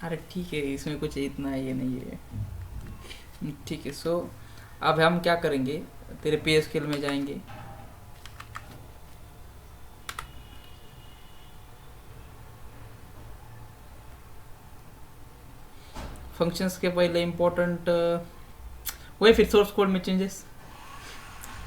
अरे ठीक है, इसमें कुछ इतना ये नहीं है। ठीक है। सो अब हम क्या करेंगे, तेरे पे स्केल में जाएंगे। फंक्शंस के पहले इम्पोर्टेंट वही, फिर सोर्स कोड में चेंजेस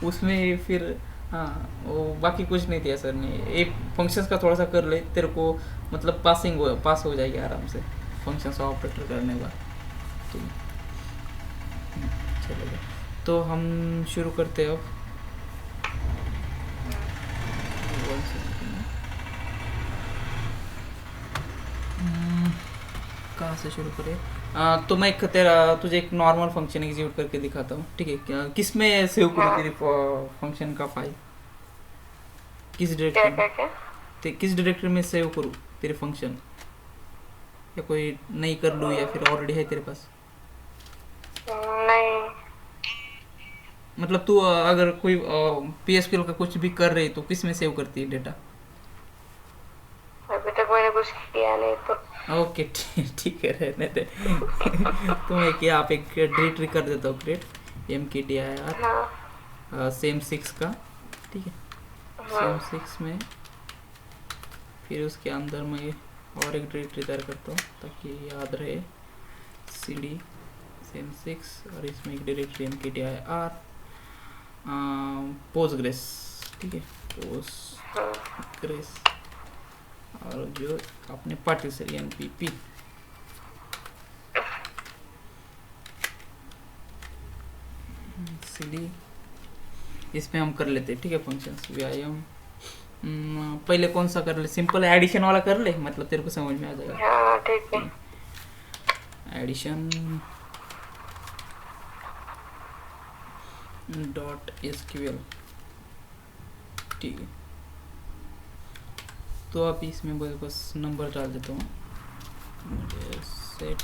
उसमें फिर। हाँ, वो बाकी कुछ नहीं दिया सर ने। एक फंक्शंस का थोड़ा सा कर ले, तेरे को मतलब पास हो जाएगी आराम से फंक्शंस ऑपरेटर करने के बाद। ठीक है, चलेगा। तो हम शुरू करते हैं अब। One second। कहाँ से शुरू करें? तो मैं तेरा तुझे एक नॉर्मल फंक्शन एग्जीक्यूट करके दिखाता हूँ, ठीक है? किस में सेव करूँ तेरी फंक्शन का फाइल? किस क्या डायरेक्टरी क्या में? क्या? किस डायरेक्टरी में सेव करूँ तेरे फंक्शन, या कोई नहीं कर लूँ, या फिर ऑलरेडी है तेरे पास? नहीं, मतलब तू अगर कोई PSQL का कुछ भी कर रही तो किस में सेव करती है डेटा? अभी तक मैंने कुछ किया नहीं तो। ओके, ठीक है, रहने दे। तो मैं क्या आप एक डायरेक्टरी कर देता हूँ क्रिएट, MKDIR हाँ सेम 6 का, ठीक है? हाँ सेम 6 में फिर उसके अंदर मैं और एक डायरेक्टरी तैयार करता हूँ ताकि याद रहे। CD सेम 6 और इसमें एक डायरेक्टरी MKDIR पोस्टग्रेस, ठीक है? पोस्टग्रेस और जो अपने पार्टिशन NPP CD, इसमें हम कर लेते हैं, ठीक है? फंक्शंस व्यायाम। पहले कौन सा कर ले? सिंपल एडिशन वाला कर ले, मतलब तेरे को समझ में आ जाएगा। हाँ ठीक है। एडिशन .SQL, ठीक है? तो आप इसमें बस नंबर डाल देता हूँ, set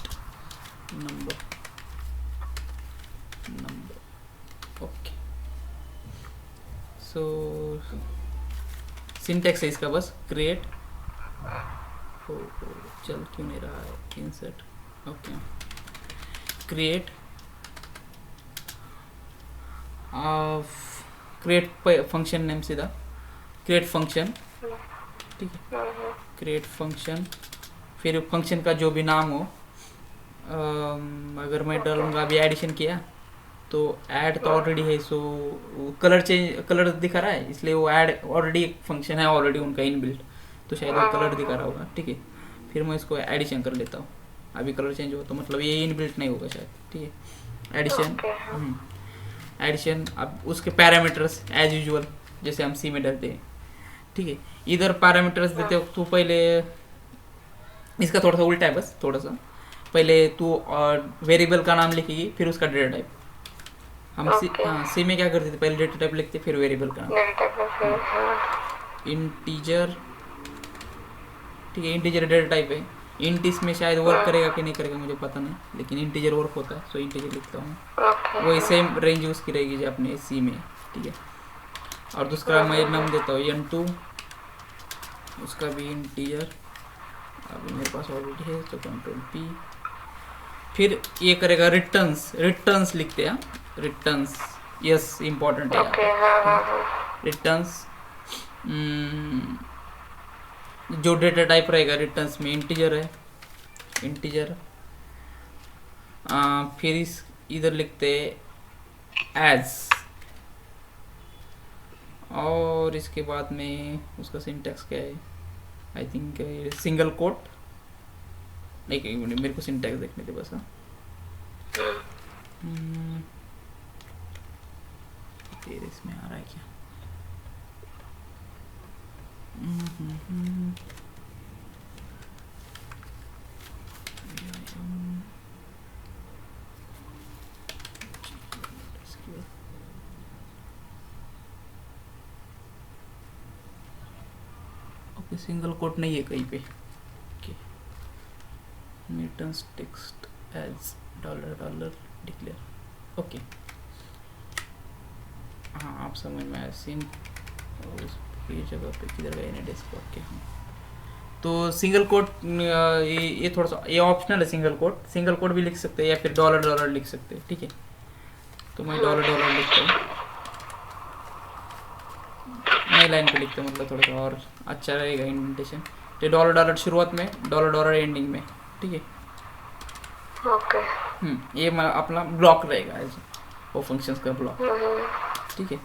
number, okay. So syntax है इसका बस क्रिएट। चल क्यों नहीं रहा है? Insert, okay. Create create function name सीधा क्रिएट फंक्शन, ठीक है? क्रिएट फंक्शन, फिर फंक्शन का जो भी नाम हो। अगर मैं डालूंगा अभी एडिशन किया तो ऐड तो ऑलरेडी है, सो कलर दिखा रहा है, इसलिए वो ऐड ऑलरेडी एक फंक्शन है ऑलरेडी उनका इनबिल्ट, तो शायद वो कलर दिखा रहा होगा, ठीक है? फिर मैं इसको एडिशन कर लेता हूँ। अभी कलर चेंज हो तो मतलब ये इनबिल्ट नहीं होगा शायद, ठीक है? एडिशन, ओके हाँ एडिशन। अब उसके पैरामीटर्स एज यूजुअल जैसे हम सी में डालते हैं, ठीक है? इधर पैरामीटर्स देते हो तो पहले इसका थोड़ा सा उल्टा है, बस थोड़ा सा। पहले तू वेरिएबल का नाम लिखेगी, फिर उसका डेटा टाइप। हम ओके। सी में क्या करते थे, पहले डेटा टाइप लिखते फिर वेरिएबल का नाम। डेटा का फिर हाँ इंटीजर, ठीक है? इंटीजर डेटा टाइप है। इंट इसमें शायद वर्क करेगा कि नहीं करेगा मुझे पता नहीं, लेकिन इंटीजर वर्क होता है, सो इंटीजर लिखता हूँ। ओके वही हाँ सेम रेंज उसकी रहेगी जो अपने सी में, ठीक है? और दूसरा मैं नाम देता हूँ N2, उसका भी इंटीजर अभी मेरे पास ऑलरेडी है, तो Ctrl+P। फिर ये करेगा रिटर्न्स, रिटर्न्स लिखते हैं, रिटर्न्स, यस इम्पोर्टेंट है ओके यहाँ हाँ हाँ पे। हाँ रिटर्न्स जो डेटा टाइप रहेगा रिटर्न्स में इंटीजर है, इंटीजर। फिर इस इधर लिखते एज, और इसके बाद में उसका सिंटैक्स क्या है? आई थिंक सिंगल कोट, नहीं एक मिनट मेरे को सिंटैक्स देखने थे बस। हाँ, तेरे इसमें आ रहा है क्या? ओके, सिंगल कोट नहीं है कहीं पे। Okay, returns text as $$ declare, okay. हाँ, आप समझ में आया। सिंक और ये जगह पे किधर गए डेस्क, ओके। हाँ, तो सिंगल कोट ये थोड़ा सा ये ऑप्शनल है, सिंगल कोट भी लिख सकते हैं या फिर डॉलर डॉलर लिख सकते हैं, ठीक है। तो मैं डॉलर डॉलर लिखता हूँ, नई लाइन पे लिखते हैं, मतलब थोड़ा सा और अच्छा रहेगा इंडेंटेशन। तो डॉलर डॉलर शुरुआत में, डॉलर डॉलर एंडिंग में, ठीक है। ओके। ये अपना ब्लॉक रहेगा एज वो फंक्शंस का ब्लॉक, ठीक है।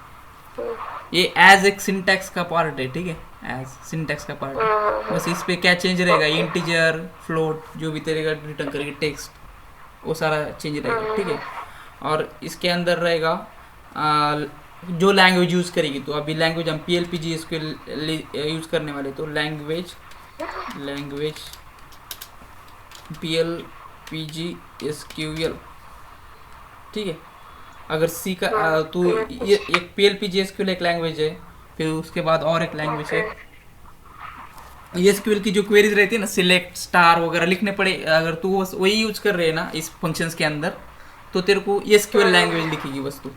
ये एज एक सिंटैक्स का पार्ट है, ठीक है, एज सिंटैक्स का पार्ट है। बस इस पे क्या चेंज रहेगा, इंटीजर फ्लोट जो भी तेरे रिटर्न करेगी टेक्स्ट, वो सारा चेंज रहेगा, ठीक है। और इसके अंदर रहेगा जो लैंग्वेज यूज़ करेगी, तो अभी लैंग्वेज हम PLPG इसके यूज़ करने वाले, तो लैंग्वेज PLPG SQL, ठीक है। अगर सी का तो ये एक PLPG SQL एक लैंग्वेज है, फिर उसके बाद और एक लैंग्वेज है SQL की जो क्वेरीज रहती है ना, सिलेक्ट स्टार वगैरह लिखने पड़े, अगर तू बस वही यूज कर रहे है ना इस फंक्शंस के अंदर, तो तेरे को SQL लैंग्वेज लिखेगी बस तू,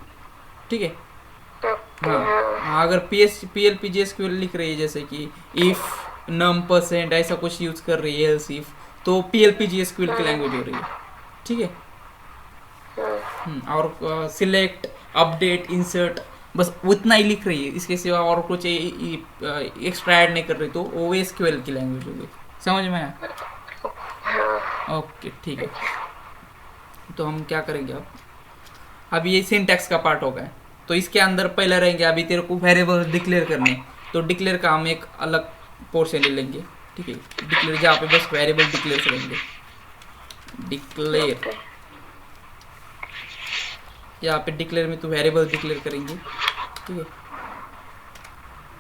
ठीक है। हाँ, अगर PLPG SQL लिख रही है जैसे कि इफ num% ऐसा कुछ यूज कर रही है, एल्स इफ, तो PLPG SQL की लैंग्वेज हो रही है, ठीक है। और सिलेक्ट अपडेट इंसर्ट बस उतना ही लिख रही है, इसके सिवा और कुछ एक्स्ट्रा ऐड नहीं कर रही, तो वो SQL की लैंग्वेज हो गई। समझ में आया? ओके, ठीक है। तो हम क्या करेंगे अब ये सिंटैक्स का पार्ट हो गया, तो इसके अंदर पहले रहेंगे अभी तेरे को वेरिएबल डिक्लेयर करने, तो डिक्लेयर का हम एक अलग पोर्शन ले लेंगे, ठीक है। डिक्लेयर जहाँ पे बस वेरिएबल डिक्लेयर करेंगे, डिक्लेयर यहाँ पे डिक्लेयर में तो वेरिएबल डिक्लेयर करेंगे, ठीक है।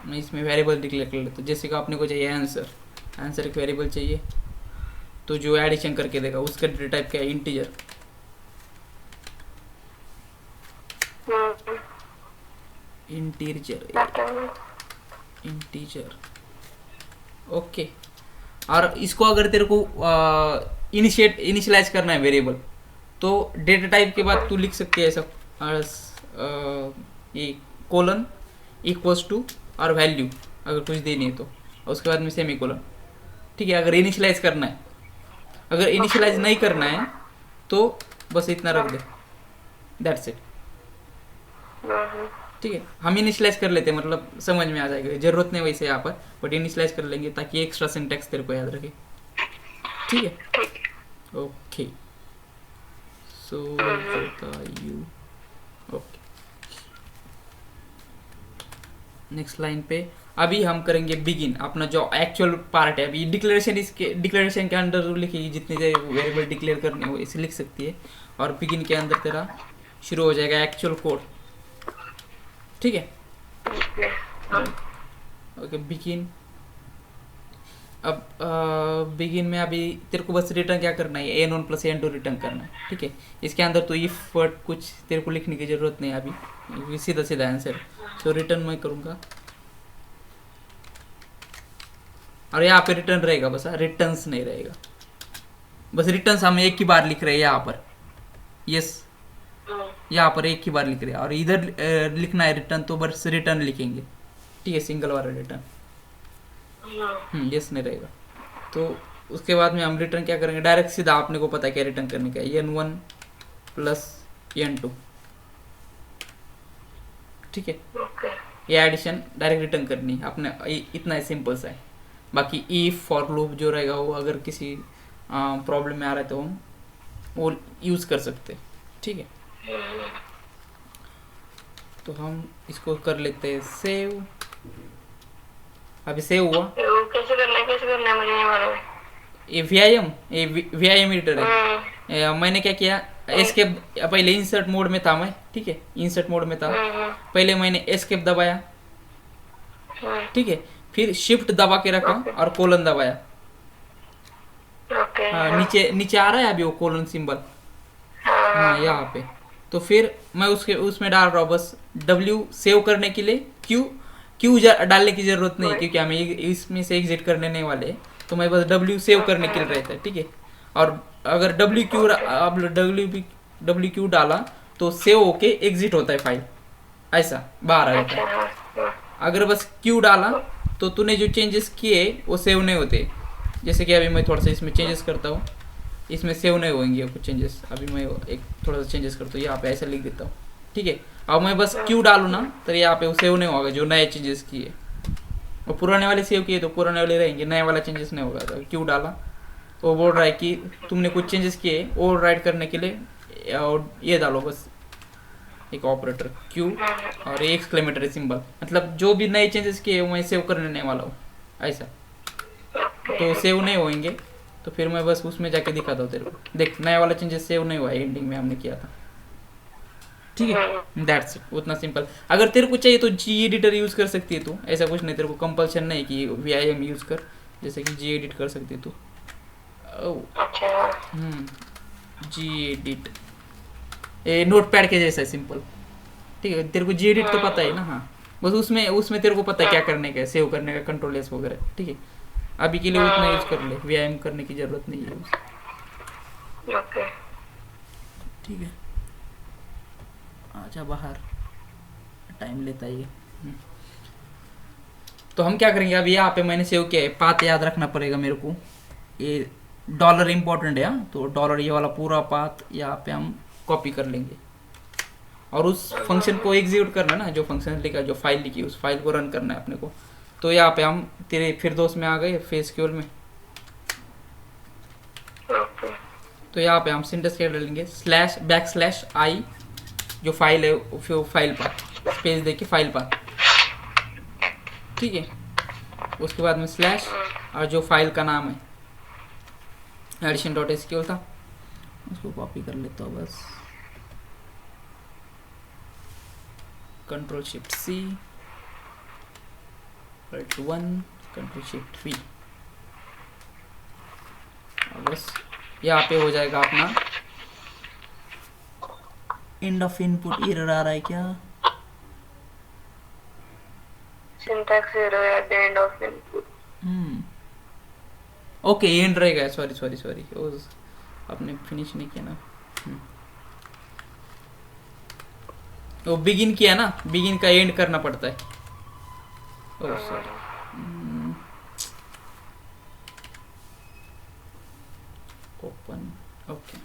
मैं इसमें वेरिएबल डिक्लेयर कर लेता हूँ, जैसे कि आपने को चाहिए आंसर एक वेरिएबल चाहिए, तो जो एडिशन करके देगा उसका डेटा टाइप क्या है, इंटीजर, ओके। और इसको अगर तेरे को इनिशियलाइज करना है वेरिएबल, तो डेटा टाइप के बाद तू लिख सकती है ऐसा ये कोलन इक्वल्स टू और वैल्यू अगर कुछ देनी है तो, और उसके बाद में सेमी कोलन, ठीक है। अगर इनिशियलाइज करना है, अगर इनिशियलाइज नहीं करना है तो बस इतना रख दे, दैट्स इट, ठीक है। हम इनिशियलाइज कर लेते हैं, मतलब समझ में आ जाएगा, जरूरत नहीं वैसे यहाँ पर, बट इनिशियलाइज कर लेंगे ताकि एक्स्ट्रा सिंटैक्स तेरे को याद रखे, ठीक है। Okay, so you okay. Next line पे अभी हम करेंगे बिगिन, अपना जो एक्चुअल पार्ट है। अभी डिक्लेरेशन के अंदर लिखेगी जितने वेरिएबल डिक्लेयर करने हो इसे लिख सकती है, और बिगिन के अंदर तेरा शुरू हो जाएगा एक्चुअल कोड, ठीक है। Okay, begin. अब बिगिन में अभी तेरे को बस रिटर्न क्या करना है, N1 + N2 रिटर्न करना है, ठीक है। इसके अंदर तो इफ वर्ड कुछ तेरे को लिखने की जरूरत नहीं है, अभी सीधा सीधा आंसर, तो रिटर्न मैं करूँगा, और यहाँ पे रिटर्न रहेगा बस, रिटर्न्स नहीं रहेगा, बस रिटर्न्स हम एक ही बार लिख रहे हैं यहाँ पर, यस, यहाँ पर एक ही बार लिख रहे हैं, और इधर लिखना है रिटर्न, तो बस रिटर्न लिखेंगे, ठीक है, सिंगल वाला रिटर्न, यस नहीं रहेगा। तो उसके बाद में हम रिटर्न क्या करेंगे, डायरेक्ट सीधा, आपने को पता है क्या रिटर्न करने का है, N1 + N2, ठीक है। ये एडिशन डायरेक्ट रिटर्न करनी है अपने, इतना ही सिंपल सा है। बाकी इफ फॉर लूप जो रहेगा वो अगर किसी प्रॉब्लम में आ रहा है तो हम वो यूज कर सकते हैं, ठीक है। तो हम इसको कर लेते हैं सेव, अभी सेव हुआ। कैसे करना है मुझे नहीं मालूम। ये VIM एडिटर है। मैंने क्या किया, एस्केप, पहले इंसर्ट मोड में था मैं, ठीक है, इंसर्ट मोड में था, पहले मैंने एस्केप दबाया, ठीक है, फिर शिफ्ट दबा के रखा और कोलन दबाया, हाँ, नीचे आ रहा है अभी वो कोलन सिंबल, हाँ यहाँ पे। तो फिर मैं उसमें डाल रहा हूँ बस W सेव करने के लिए, Q डालने की जरूरत नहीं, क्योंकि हमें इसमें से एग्जिट करने नहीं वाले, तो मैं बस W सेव करने के लिए रहता है, ठीक है। और अगर WQ डाला तो सेव होके एग्जिट होता है फाइल, ऐसा बाहर आ जाता है। अगर बस Q डाला तो तूने जो चेंजेस किए वो सेव नहीं होते, जैसे कि अभी मैं थोड़ा सा इसमें चेंजेस करता हूँ, इसमें सेव नहीं होंगे कुछ चेंजेस। अभी मैं एक थोड़ा सा चेंजेस करता हूँ, यहाँ पे ऐसा लिख देता हूँ, ठीक है। अब मैं बस क्यू डालूँ ना तो यहाँ पे वो सेव नहीं होगा जो नए चेंजेस किए, और पुराने वाले सेव किए तो पुराने वाले रहेंगे, नए वाला चेंजेस नहीं होगा। तो क्यू डाला तो वो बोल रहा है कि तुमने कुछ चेंजेस किए, ओवर राइट करने के लिए और ये डालो बस एक ऑपरेटर क्यू और एक एक्सक्लेमेटरी सिंबल, मतलब जो भी नए चेंजेस किए मैं सेव करने वाला हूँ ऐसा। तो सेव नहीं होंगे तो फिर मैं बस उसमें जाके दिखाता हूँ तेरे को, देख नया वाला चेंजेस सेव नहीं हुआ है, एंडिंग में हमने किया था, ठीक है। दैट्स इट, उतना सिंपल। अगर तेरे को चाहिए तो जी एडिटर यूज़ कर सकती है तू, ऐसा कुछ नहीं, तेरे को कंपल्सन नहीं कि VIM यूज़ कर, जैसे कि जी एडिट कर सकती है तू। जी एडिट ये नोट पैड के जैसा है, सिंपल, ठीक है। तेरे को जी एडिट तो पता है ना, हाँ बस उसमें उसमें तेरे को पता है क्या करने का है, सेव करने का, कंट्रोल एस वगैरह, ठीक है। अभी के लिए उतना यूज़ कर ले, VIM करने की ज़रूरत नहीं है, ओके ठीक है। आजा बाहर, टाइम लेता है ये। तो हम क्या करेंगे, अब यहाँ पे मैंने सेव किया है, पाथ याद रखना पड़ेगा मेरे को, ये डॉलर इम्पोर्टेंट है, तो डॉलर ये वाला पूरा पाथ यहाँ पे हम कॉपी कर लेंगे, और उस फंक्शन को एग्जीक्यूट करना है ना, जो फंक्शन लिखा, जो फाइल लिखी उस फाइल को रन करना है अपने को। तो यहाँ पे हम तेरे फिर दोस्त में आ गए फेसक्यूएल में, ओके तो यहाँ पे हम सिंटेक्स क्या डालेंगे, // जो फाइल है वो फाइल पाथ, स्पेस देके फाइल पाथ, ठीक है। उसके बाद में स्लैश और जो फाइल का नाम है addition.sql था, उसको कॉपी कर लेता हूँ बस, Ctrl+Shift+C, Alt+1, Ctrl+Shift+V, और बस यहाँ पे हो जाएगा अपना एंड ऑफ इनपुट। एरर आ रहा है क्या? Syntax error at the end of input. Okay and रहेगा, सॉरी आपने फिनिश नहीं किया ना, वो बिगिन किया ना, बिगिन का एंड करना पड़ता है। Oh sorry, open, okay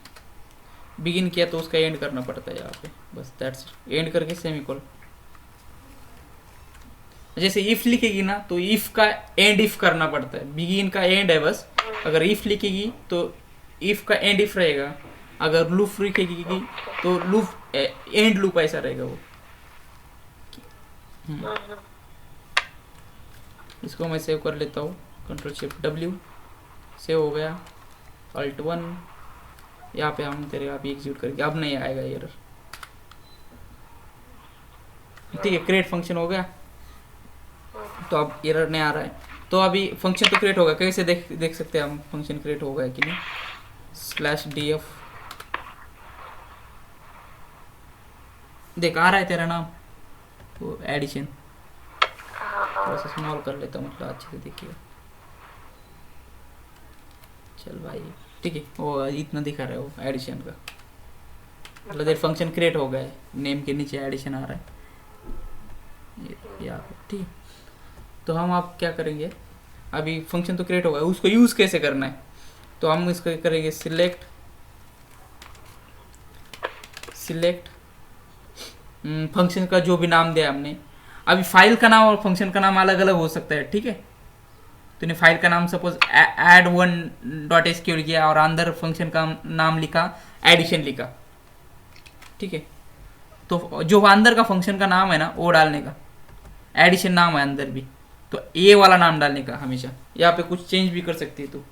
begin किया तो उसका एंड करना पड़ता है यहाँ पे, बस दैट्स एंड करके सेमीकोलन। जैसे इफ लिखेगी ना तो इफ का एंड इफ करना पड़ता है, बिगिन का एंड है बस। अगर इफ लिखेगी तो इफ का एंड इफ रहेगा, अगर लूप लिखेगी तो लूप एंड लूप ऐसा रहेगा वो। इसको मैं सेव कर लेता हूँ, Ctrl+Shift+W, सेव हो गया। Alt+1, यहाँ पे हम तेरे आप एग्जीक्यूट करेंगे, अब नहीं आएगा एरर, ठीक है। क्रिएट फंक्शन हो गया तो अब एरर नहीं आ रहा है। तो अभी फंक्शन तो क्रिएट होगा, कैसे देख सकते हैं हम फंक्शन क्रिएट हो गया कि नहीं। /df, देख आ रहा है तेरा नाम, वो एडिशन, थोड़ा सा स्मॉल कर लेता हूँ, मतलब अच्छे से देखिएगा। चल भाई ठीक है, वो इतना दिखा रहा है वो एडिशन का, मतलब देख फंक्शन क्रिएट हो गया है, नेम के नीचे एडिशन आ रहा है यहाँ पे, ठीक है। तो हम आप क्या करेंगे, अभी फंक्शन तो क्रिएट हो गया, उसको यूज़ कैसे करना है, तो हम इसको करेंगे सिलेक्ट फंक्शन का जो भी नाम दिया हमने। अभी फाइल का नाम और फंक्शन का नाम अलग अलग हो सकता है, ठीक है। तूने फाइल का नाम सपोज add1.sql किया और अंदर फंक्शन का नाम लिखा एडिशन लिखा, ठीक है। तो जो अंदर का फंक्शन का नाम है ना वो डालने का, एडिशन नाम है अंदर भी, तो ये वाला नाम डालने का हमेशा। यहाँ पे कुछ चेंज भी कर सकती है तू,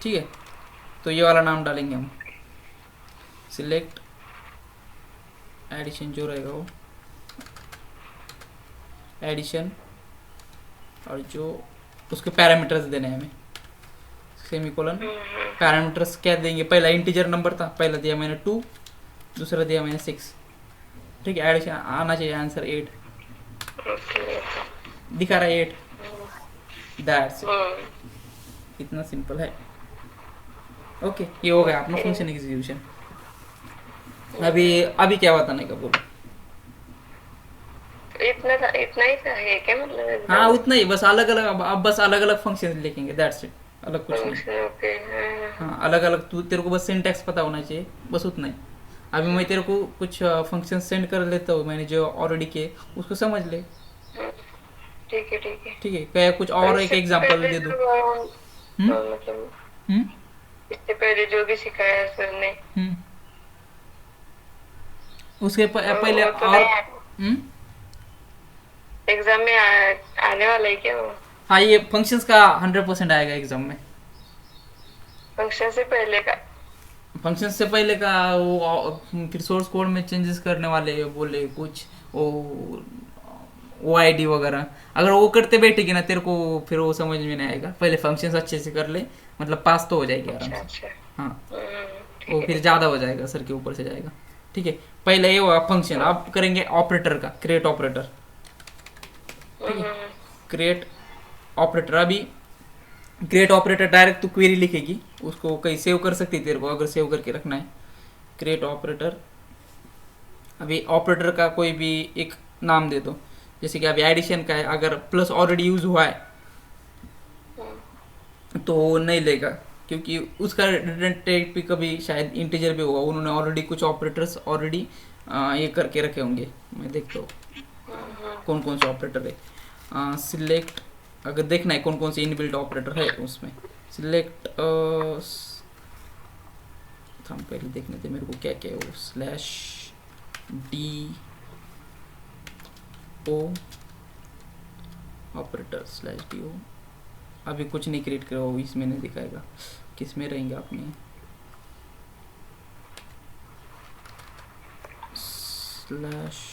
ठीक है। तो ये वाला नाम डालेंगे हम, सिलेक्ट एडिशन जो रहेगा वो एडिशन, और जो उसके पैरामीटर्स देने हैं हमें, सेमीकोलन। पैरामीटर्स क्या देंगे, पहला इंटीजर नंबर था, पहला दिया मैंने 2, दूसरा दिया मैंने 6, ठीक है। एडिशन आना चाहिए आंसर 8, दिखा रहा है 8, दैट्स इट, इतना सिंपल है। ओके ये हो गया अपना फंक्शन एग्जीक्यूशन। अभी क्या बताने का बोलो। इतना ही सा है क्या मतलब हाँ एग्जाम? उतना ही, बस अलग अलग, अब बस अलग अलग फंक्शन लिखेंगे, दैट्स इट, अलग कुछ नहीं। Function okay. हाँ अलग अलग, तू तेरे को बस सिंटैक्स पता होना चाहिए, बस उतना ही। अभी मैं तेरे को कुछ फंक्शन सेंड कर लेता हूँ, मैंने जो ऑलरेडी किए उसको समझ ले। ठीक है ठीक है। ठीक है, क्या कुछ और और एक इससे एग्जांपल पहले दे दो। जो हम्म मतलब हम्म इससे पहले जो भी सिखाया सर ने हम्म उसके पहले वो तो और। नहीं हम्म एग्जाम में आने वाला है क्या वो? हाँ ये फंक्शंस का 100% आएगा एग्जाम में। फंक्शन से पहले का? फंक्शन से पहले का वो फिर सोर्स कोड में चेंजेस करने वाले बोले कुछ, ओ आई डी वगैरह, अगर वो करते बैठेगी ना तेरे को फिर वो समझ में नहीं आएगा, पहले फंक्शंस अच्छे से कर ले, मतलब पास तो हो जाएगी आराम अच्छा से। अच्छा। हाँ वो ठीक है फिर ठीक है। ज़्यादा हो जाएगा, सर के ऊपर से जाएगा। ठीक है, पहले ये हुआ फंक्शन, अब करेंगे ऑपरेटर का, क्रिएट ऑपरेटर। ठीक है, क्रिएट ऑपरेटर, अभी क्रिएट ऑपरेटर डायरेक्ट तू क्वेरी लिखेगी, उसको कहीं सेव कर सकती है तेरे को अगर सेव करके रखना है। क्रिएट ऑपरेटर, अभी ऑपरेटर का कोई भी एक नाम दे दो, जैसे कि अभी एडिशन का है, अगर प्लस ऑलरेडी यूज हुआ है तो वो नहीं लेगा, क्योंकि उसका रिटर्न टाइप भी कभी शायद इंटीजर भी होगा, उन्होंने ऑलरेडी कुछ ऑपरेटर्स ऑलरेडी ये करके रखे होंगे। मैं देखता हूँ कौन कौन से ऑपरेटर है। सिलेक्ट, अगर देखना है कौन कौन से इनबिल्ट ऑपरेटर है उसमें, सिलेक्ट हम पहले देखने थे मेरे को क्या क्या है वो, slash D O operator slash D O, अभी कुछ नहीं क्रिएट करा वो, इसमें नहीं दिखाएगा, किस में रहेंगे आपने, स्लैश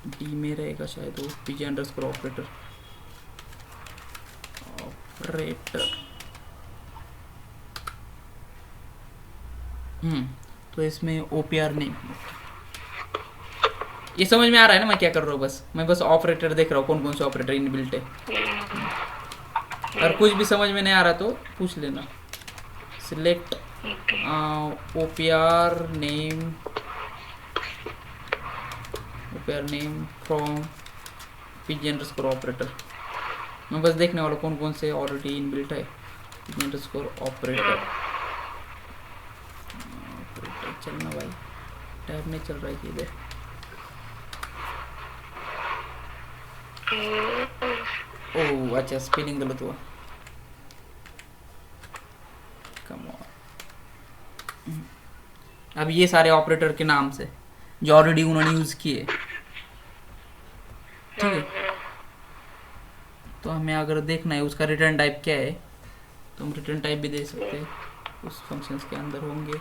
डी में रहेगा शायद वो, पीजे अंडरस्कोर ऑपरेटर ऑपरेटर। तो इसमें ओपीआर नेम, ये समझ में आ रहा है ना मैं क्या कर रहा हूँ, बस मैं बस ऑपरेटर देख रहा हूँ कौन कौन से ऑपरेटर इनबिल्ट है। अगर कुछ भी समझ में नहीं आ रहा तो पूछ लेना। Select OPR name from PG underscore operator, मैं बस देखने वाला कौन कौन से ऑलरेडी इनबिल्ट है। पीजी अंडरस्कोर ऑपरेटर चलना भाई, टैब नहीं चल रहा है कि इधर, ओह अच्छा स्पेलिंग गलत हुआ, कम ऑन। अब ये सारे ऑपरेटर के नाम से जो ऑलरेडी उन्होंने यूज किए, ठीक है। तो हमें अगर देखना है उसका रिटर्न टाइप क्या है, तो हम रिटर्न टाइप भी दे सकते हैं, उस फंक्शंस के अंदर होंगे।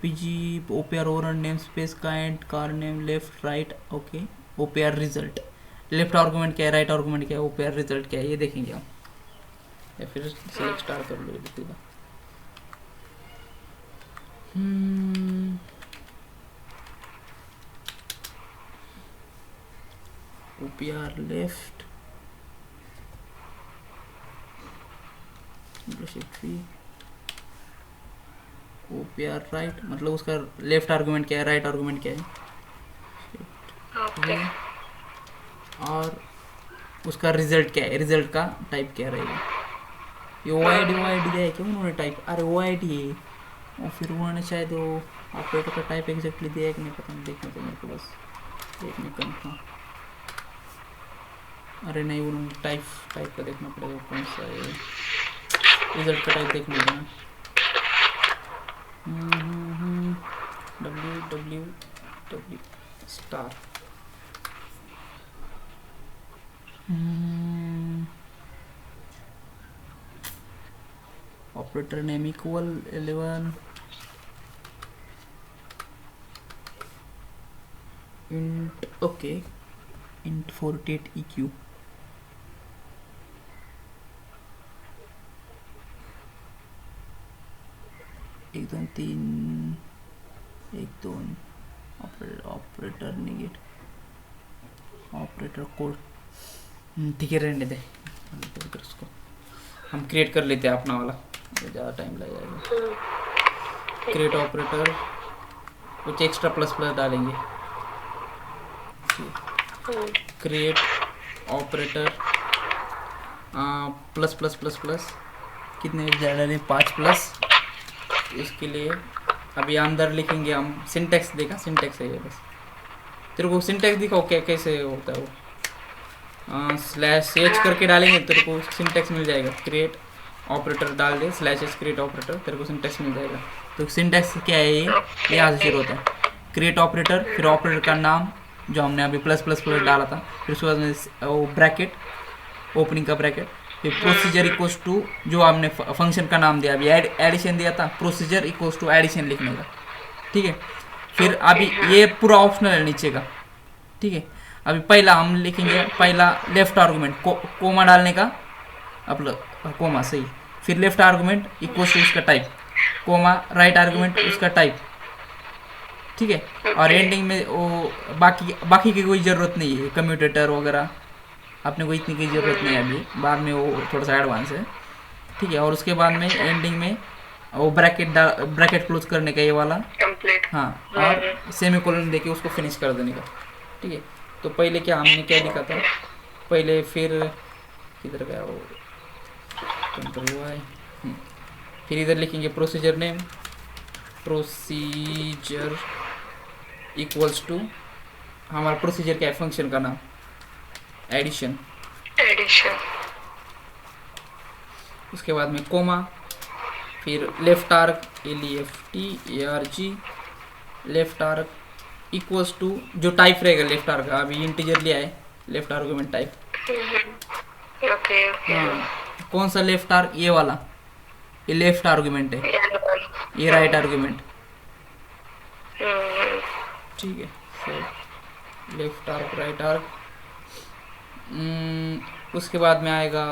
PG OPR over name space kind car name left right, okay. OPR result, left argument क्या है, राइट आर्गुमेंट क्या है, ओपीआर रिजल्ट क्या है, ये देखेंगे हम, या फिर सेलेक्ट स्टार कर लो सीधा। ओपीआर लेफ्ट ओपीआर राइट, मतलब उसका लेफ्ट आर्गुमेंट क्या है, राइट आर्गुमेंट क्या है, ओके। और उसका रिजल्ट क्या है, रिजल्ट का टाइप क्या रहेगा। ये ओ आई डी दिया है क्या उन्होंने टाइप, अरे ओ आई डी है, और फिर उन्होंने शायद वो ऑपरेटर का टाइप एग्जैक्टली दिया है कि नहीं पता नहीं, देखना तो मेरे को बस देखने कंफर्म, अरे नहीं उन्होंने टाइप का देखना पड़ेगा कौन सा है, रिजल्ट का टाइप देखना होगा। www star operator name equal 11 int, okay int 48 EQ, एक दो तीन, एक दो ऑपरेटर निगेट ऑपरेटर कोड, ठीक है रहने दे, उसको हम क्रिएट कर लेते हैं अपना वाला, ज़्यादा टाइम लग जाएगा। क्रिएट ऑपरेटर कुछ एक्स्ट्रा प्लस प्लस डालेंगे। Create operator plus plus plus plus कितने डालें 5 प्लस। इसके लिए अभी अंदर लिखेंगे हम सिंटेक्स। देखा सिंटेक्स है ये, बस तेरे को सिंटेक्स दिखाओ क्या कैसे होता है वो। स्लैश एच करके डालेंगे तेरे को सिंटेक्स मिल जाएगा। क्रिएट ऑपरेटर डाल दे स्लैश एच क्रिएट ऑपरेटर, तेरे को सिंटेक्स मिल जाएगा। तो सिंटेक्स क्या है ये यहाँ से शुरू होता है। क्रिएट ऑपरेटर, फिर ऑपरेटर का नाम जो हमने अभी प्लस प्लस प्लस डाला था, फिर उसके बाद में वो ब्रैकेट, ओपनिंग का ब्रैकेट, फिर प्रोसीजर इक्वल्स टू जो हमने फंक्शन का नाम दिया, अभी एडिशन दिया था, प्रोसीजर इक्वल्स टू एडिशन लिखने का। ठीक है, फिर अभी ये पूरा ऑप्शनल है नीचे का। ठीक है, अभी पहला हम लिखेंगे, पहला लेफ्ट आर्गुमेंट कोमा डालने का, अपना कोमा सही, फिर लेफ्ट आर्गुमेंट इक्वल्स टू उसका टाइप, कोमा राइट आर्गुमेंट उसका टाइप। ठीक है, और एंडिंग में वो बाकी की कोई ज़रूरत नहीं है, कम्यूटेटर वगैरह आपने को इतनी की ज़रूरत नहीं है अभी, बाद में वो थोड़ा सा एडवांस है। ठीक है, और उसके बाद में एंडिंग में वो ब्रैकेट क्लोज करने का ये वाला कंप्लीट। हाँ, और सेमीकोलन देके उसको फिनिश कर देने का। ठीक है, तो पहले क्या हमने क्या लिखा था पहले, फिर किधर गया वो कंट्रोल हुआ है, फिर इधर लिखेंगे procedure name, procedure equals to हमारा प्रोसीजर क्या है, फंक्शन का नाम एडिशन। उसके बाद में कोमा, फिर left arg LEFT left arg equals to जो टाइप रहेगा लेफ्ट आर्क का, अभी इंटीजर लिया है लेफ्ट आर्गुमेंट टाइप। ओके हाँ, कौन सा लेफ्ट आर्क, ये वाला, ये लेफ्ट आर्गुमेंट है, ये राइट आर्गुमेंट। ठीक है, तो लेफ्ट आर्क राइट आर्क। उसके बाद में आएगा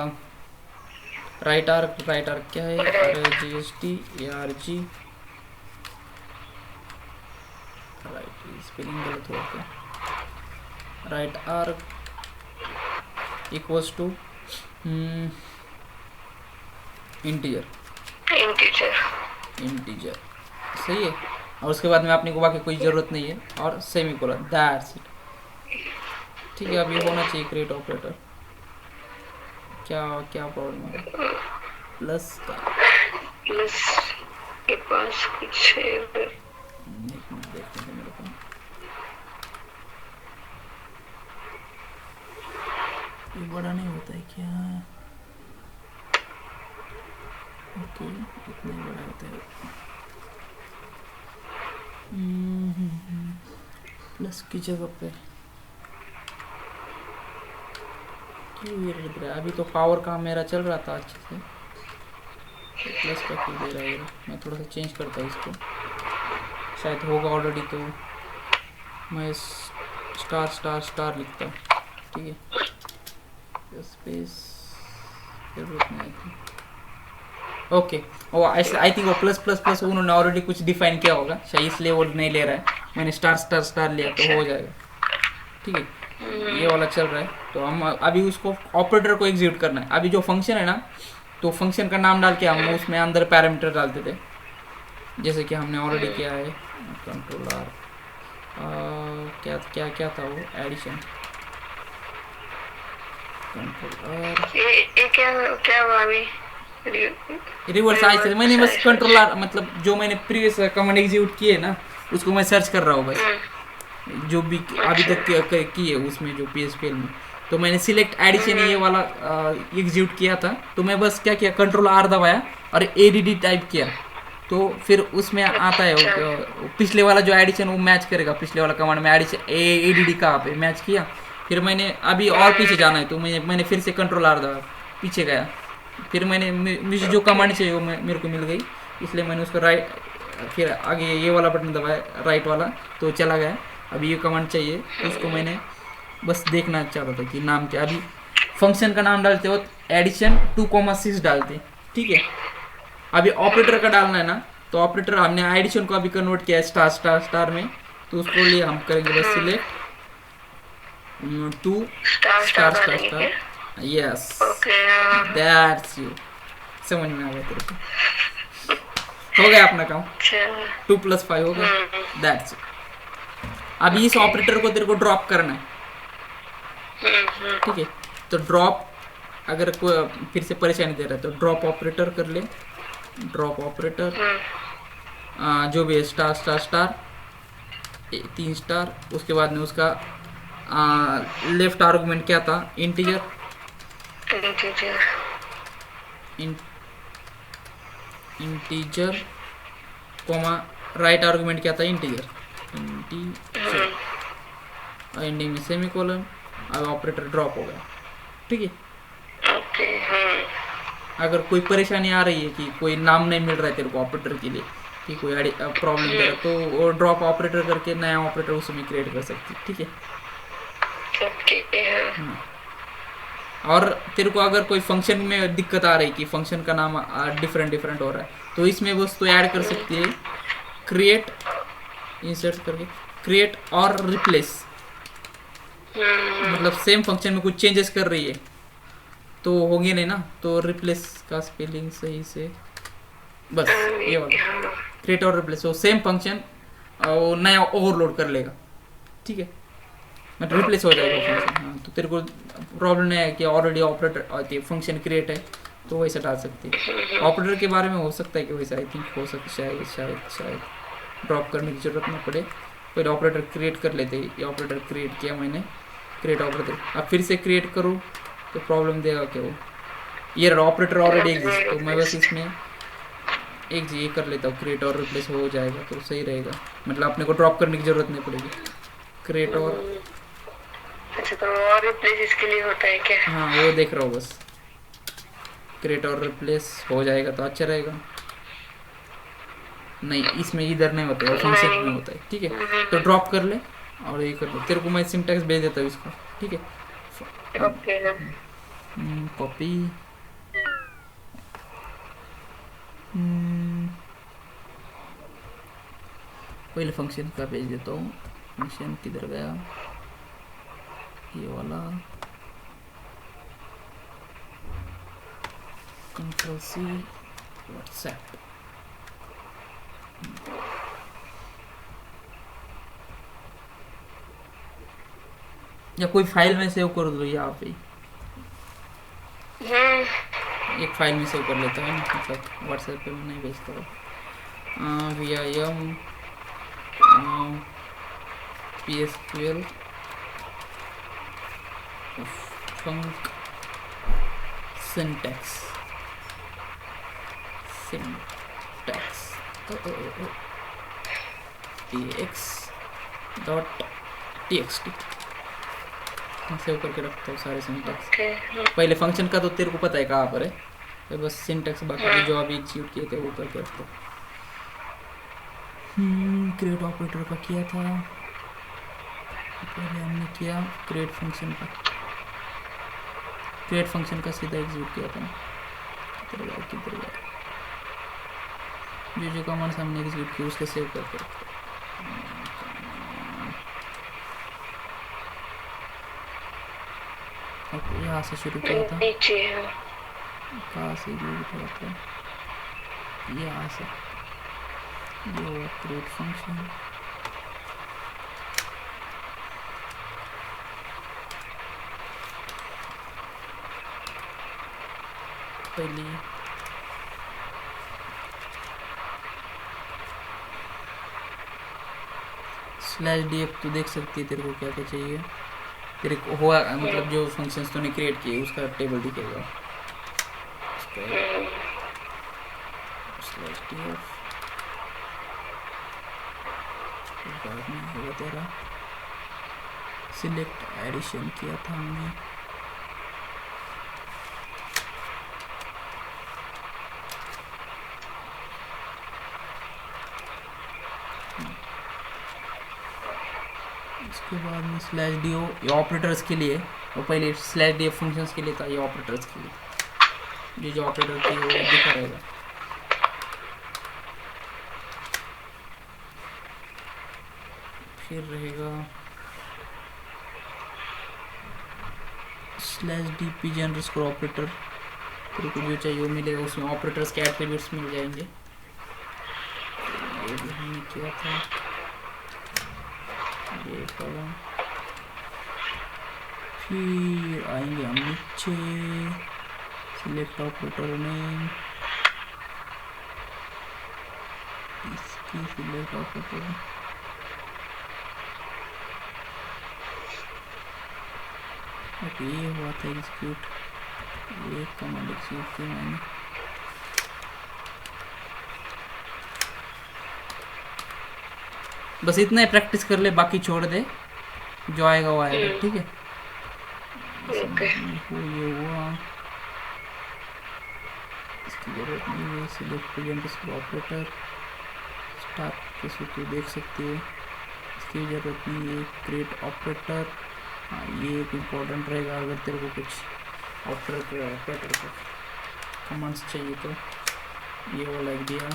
राइट आर्क क्या है, RGST ARG, राइट स्पेलिंग गलत हो गया, right arg equals to integer सही है। और उसके बाद में आपने को बाकी कोई ज़रूरत नहीं है, और सेमीकोलन, दैट्स इट। ठीक है, अब ये होना चाहिए क्रिएट ऑपरेटर। क्या प्रॉब्लम है प्लस का, प्लस के पास कुछ है उधर। देखने दो मेरे को, ये बड़ा नहीं होता है क्या? ओके, इतना ही बड़ा होता है। प्लस की जगह पे क्यों ये लग रहा है? अभी तो पावर का मेरा चल रहा था अच्छे से, प्लस का क्यों दे रहा है? मैं थोड़ा सा चेंज करता हूँ इसको, शायद होगा ऑलरेडी, तो मैं स्टार स्टार स्टार लिखता हूँ। ठीक है, स्पेस जरूरत नहीं थी। ओके, वो आई थिंक वो प्लस प्लस प्लस उन्होंने ऑलरेडी कुछ डिफाइन किया होगा शायद, इसलिए वो नहीं ले रहा है। मैंने स्टार स्टार स्टार लिया तो हो जाएगा। ठीक है, ये वाला चल रहा है, तो हम अभी उसको ऑपरेटर को एग्जीक्यूट करना है। अभी जो फंक्शन है ना, तो फंक्शन का नाम डाल के हम उसमें अंदर पैरामीटर डालते थे, जैसे कि हमने ऑलरेडी किया है। कंट्रोल आर, क्या क्या क्या था वो, एडिशन, कंट्रोल आर, ये क्या हुआ अभी? रिवर्स आई से मैंने बस कंट्रोल आर, मतलब जो मैंने प्रीवियस कमांड एग्जीक्यूट किए ना, उसको मैं सर्च कर रहा हूँ बस, जो भी अभी तक की है उसमें जो PSPL में। तो मैंने सिलेक्ट एडिशन ये वाला एग्जीक्यूट किया था, तो मैं बस क्या किया, कंट्रोल आर दबाया और ADD टाइप किया, तो फिर उसमें आता है वो पिछले वाला जो एडिशन वो मैच करेगा। पिछले वाला कमांड में एडिशन ADD का पे मैच किया, फिर मैंने अभी और पीछे जाना है, तो मैंने फिर से कंट्रोल आर दबाया, पीछे गया, फिर मुझे जो कमांड चाहिए वो मेरे को मिल गई, इसलिए मैंने उसको राइट, फिर आगे ये वाला बटन दबाया राइट वाला, तो चला गया। अभी ये कमांड चाहिए, तो उसको मैंने बस देखना चाहता था कि नाम क्या। अभी फंक्शन का नाम डालते वक्त एडिशन 2,6 डालते। ठीक है, अभी ऑपरेटर का डालना है ना, तो ऑपरेटर हमने एडिशन को अभी कन्वर्ट किया है स्टार स्टार स्टार में, तो उसको लिए हम करेंगे बस select 2 star star star. Yes, that's you, समझ में आ गया तेरे को? हो गया अपना काम, अच्छा 2 + 5 हो गया, दैट्स अभी इस ऑपरेटर को तेरे को ड्रॉप करना है, ठीक है। तो ड्रॉप अगर कोई फिर से परेशानी दे रहा है तो ड्रॉप ऑपरेटर कर ले, ड्रॉप ऑपरेटर जो भी है स्टार स्टार स्टार 3 स्टार, उसके बाद में उसका लेफ्ट आर्गुमेंट क्या था, integer, integer comma right argument क्या था, इंटीजर, एंडिंग में सेमीकोलन। अब ऑपरेटर ड्रॉप हो गया, ठीक है। ओके अगर कोई परेशानी आ रही है कि कोई नाम नहीं मिल रहा है तेरे को ऑपरेटर के लिए, कि कोई प्रॉब्लम दे रहा है, तो वो ड्रॉप ऑपरेटर करके नया ऑपरेटर उसमें क्रिएट कर सकती है, ठीक है। और तेरे को अगर कोई फंक्शन में दिक्कत आ रही है कि फंक्शन का नाम डिफरेंट हो रहा है, तो इसमें बस तो ऐड कर सकती है क्रिएट, इंसर्ट करके क्रिएट और रिप्लेस, मतलब सेम फंक्शन में कुछ चेंजेस कर रही है तो होंगे नहीं ना, तो रिप्लेस का स्पेलिंग सही से बस ये वाला क्रिएट और रिप्लेस, वो सेम फंक्शन वो नया ओवरलोड कर लेगा, ठीक है, मतलब रिप्लेस हो जाएगा फंक्शन। हाँ, तो तेरे को प्रॉब्लम नहीं है कि ऑलरेडी ऑपरेटर फंक्शन क्रिएट है तो वैसे डाल सकती है। ऑपरेटर के बारे में हो सकता है कि वैसे आई थिंक हो सकता है, शायद ड्रॉप करने की जरूरत ना पड़े, पहले ऑपरेटर क्रिएट कर लेते। ये ऑपरेटर क्रिएट किया मैंने, क्रिएट ऑपरेटर, अब फिर से क्रिएट करूँ तो प्रॉब्लम देगा क्या, वो ये ऑपरेटर ऑलरेडी एग्जिस्ट, तो मैं बस इसमें एक ये कर लेता हूँ, क्रिएट और रिप्लेस हो जाएगा तो सही रहेगा, मतलब अपने को ड्रॉप करने की जरूरत नहीं पड़ेगी। क्रिएट और अच्छा, तो और रिप्लेस इसके लिए होता है क्या? हाँ वो देख रहा हूँ, बस क्रिएट और रिप्लेस हो जाएगा तो अच्छा रहेगा। नहीं इसमें इधर नहीं होता है, फंक्शन में होता है, ठीक है। तो ड्रॉप कर ले और ये कर ले, तेरे को मैं सिंटैक्स भेज देता हूँ इसको, ठीक है। ओके कॉपी पहले फंक्शन का भेज देता हूँ, फंक्शन किधर गया, ये वाला, Ctrl+C व्हाट्सएप, या कोई फाइल में सेव कर दो यहाँ पे, एक फाइल में सेव कर लेता है, मतलब व्हाट्सएप पे मैं नहीं भेजता हूँ। vim psql func syntax tx.txt save करके रखता हूँ सारे सिंटैक्स। पहले फंक्शन का तो तेरे को पता है कहाँ पर है, तो बस सिंटैक्स बाकी जो अभी एग्जीक्यूट किए थे वो करके रखता हूँ। क्रिएट ऑपरेटर का किया था पहले हमने, किया क्रिएट फंक्शन का, क्रिएट फंक्शन का सीधा एग्जीक्यूट किया था, किधर गया जो कमांड्स हमने एग्जीक्यूट किया उसके सेव करके रखता हूँ। यहाँ से शुरू किया था, कहाँ से किया था, यहाँ से जो क्रिएट फंक्शन, पहले /df तो देख सकती है तेरे को क्या क्या चाहिए, तेरे को हुआ मतलब जो फंक्शंस तूने क्रिएट किए उसका टेबल दिखेगा, /df बाद में होगा तेरा सिलेक्ट एडिशन किया था हमने, इसके बाद में /do ये ऑपरेटर्स के लिए, और पहले /df फंक्शंस के लिए था, ये ऑपरेटर्स के लिए जो ऑपरेटर की वो दिखा रहेगा। फिर रहेगा /dpg_ ऑपरेटर, तेरे को जो चाहिए वो मिलेगा, उसमें ऑपरेटर्स के एट्रीब्यूट्स मिल जाएंगे, ये भी हमने किया था, ये कॉलम। फिर आएंगे हम नीचे, सिलेक्ट ऑपरेटर नेम, इसकी सिलेक्ट ऑपरेटर, ओके ये हुआ था एग्जीक्यूट, ये कमांड एग्जीक्यूट की मैंने। बस इतना ही प्रैक्टिस कर ले, बाकी छोड़ दे, जो आएगा वो आएगा, ठीक है। ये हुआ, इसकी जरूरत नहीं है, सिलेक्ट प्रेजेंट इसको ऑपरेटर स्टार्ट के सूत्र देख सकते हो, इसकी जरूरत नहीं है। क्रिएट ऑपरेटर, हाँ ये एक इम्पोर्टेंट रहेगा, अगर तेरे को कुछ ऑपरेटर का कमांड्स चाहिए तो ये वाला लिख दिया।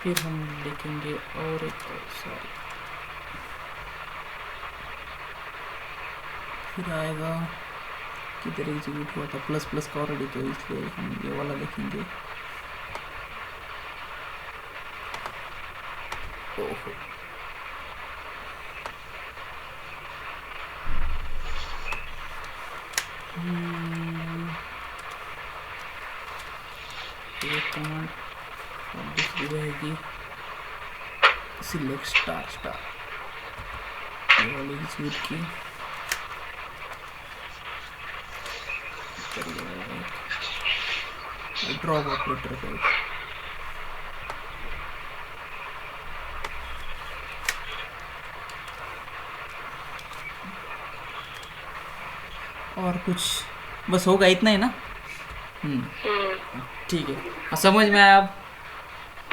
फिर हम लिखेंगे और एक सॉरी, फिर आएगा किधर एग्जीक्यूट हुआ था, प्लस प्लस का ऑलरेडी, तो इसलिए हम ये वाला लिखेंगे। ओहो एक कमांड और दूसरी रहेगी सिलेक्ट स्टार स्टार, ये वाली एग्जीक्यूट की। ड्रॉप ऑपरेटर का और कुछ, बस होगा इतना ही ना। ठीक है, हाँ समझ में आया। अब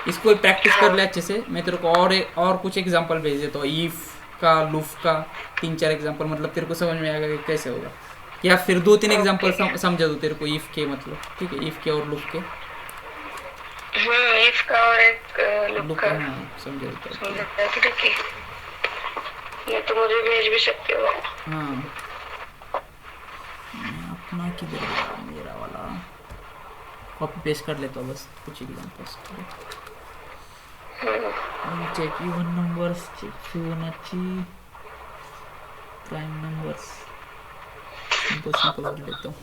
इसको प्रैक्टिस कर ले अच्छे से, मैं तेरे को और कुछ एग्जांपल भेज देता हूँ, ईफ का, लूफ का 3-4 एग्जांपल, मतलब तेरे को समझ में आएगा कि कैसे होगा, या फिर 2-3 एग्जांपल समझा दूँ तेरे को ईफ के, मतलब ठीक है, ईफ के और लूफ के। ईफ का और एक लूप का, हाँ समझा देता हूँ। ये तो मुझे भेज भी सकते हो। हाँ अपना किधर गया मेरा वाला, कॉपी पेस्ट कर लेता हूँ बस कुछ examples. Check even numbers, check Fibonacci, prime numbers, simple कर लेता हूँ।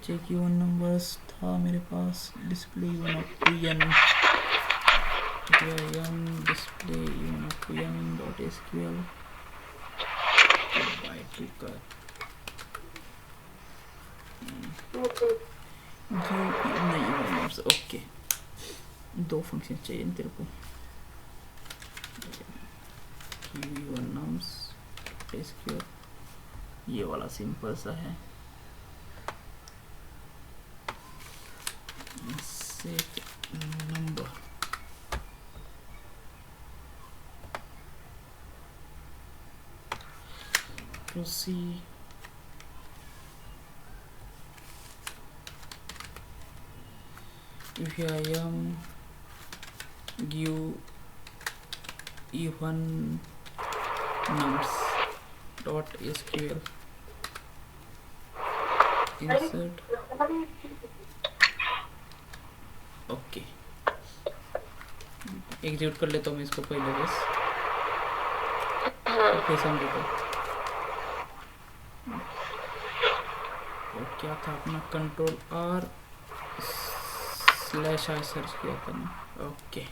चेक इवन नंबर्स था मेरे पास, display even up to n, display even up to n dot SQL by two का ओके। 2 फंक्शन चाहिए तेरे को, एसक्यूएल, ये वाला सिंपल सा है, set number, proceed, if I am give even nums dot sql, insert, okay execute कर लेता हूँ मैं इसको पहले बस, ओके समझो। तो क्या था अपना, कंट्रोल R / I सर्च किया था ना, ओके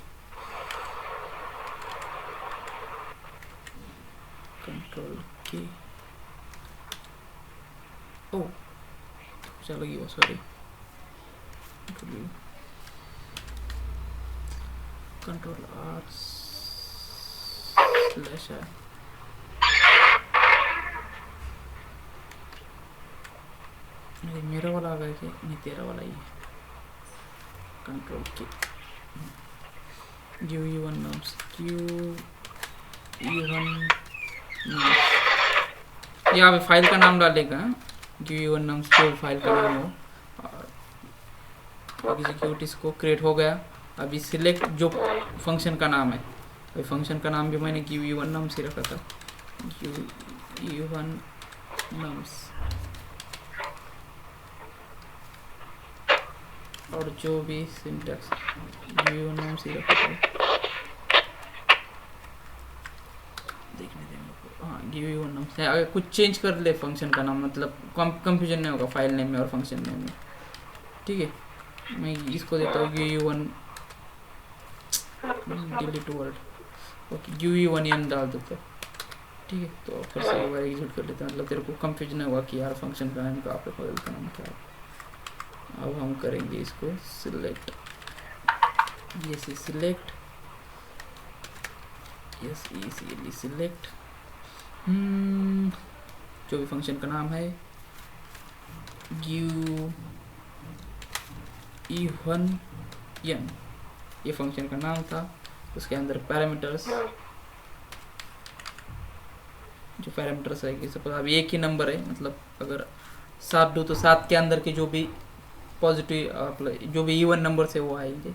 कंट्रोल K, ओ चलो ये सॉरी, कंट्रोल R / I, नहीं मेरा वाला आ गया कि नहीं, तेरा वाला ही है, control K, give even nums, यहाँ पे फाइल का नाम डालेगा, गिव इवन नम्स जो फाइल का नाम हो, और एग्जीक्यूट, इसको क्रिएट हो गया। अभी सिलेक्ट जो फंक्शन का नाम है, तो फंक्शन का नाम भी मैंने गिव इवन नम्स ही रखा था, गिव इवन नम्स, और जो भी सिंटैक्स गिव नाम से रखा है देखने दें मेरे को। हाँ गिव नाम से अगर कुछ चेंज कर ले फंक्शन का नाम मतलब कंफ्यूजन नहीं होगा फाइल नेम में और फंक्शन नेम में। ठीक है मैं इसको देता हूँ गिव1 डिलीट वर्ड ओके गिव1 डाल देता हूँ। ठीक है तो फिर से एक बार एग्जीक्यूट कर लेते हैं मतलब तेरे को कंफ्यूजन नहीं होगा कि यार फंक्शन का नाम का आपके फाइल का नाम क्या है। अब हम करेंगे इसको select yes select yes easily select जो भी फंक्शन का नाम है गिव e1 ये फंक्शन का नाम था। उसके अंदर पैरामीटर्स जो पैरामीटर्स है कि सपोज अब एक ही नंबर है मतलब अगर 7 दो तो 7 के अंदर के जो भी पॉजिटिव जो भी इवन नंबर से वो आएंगे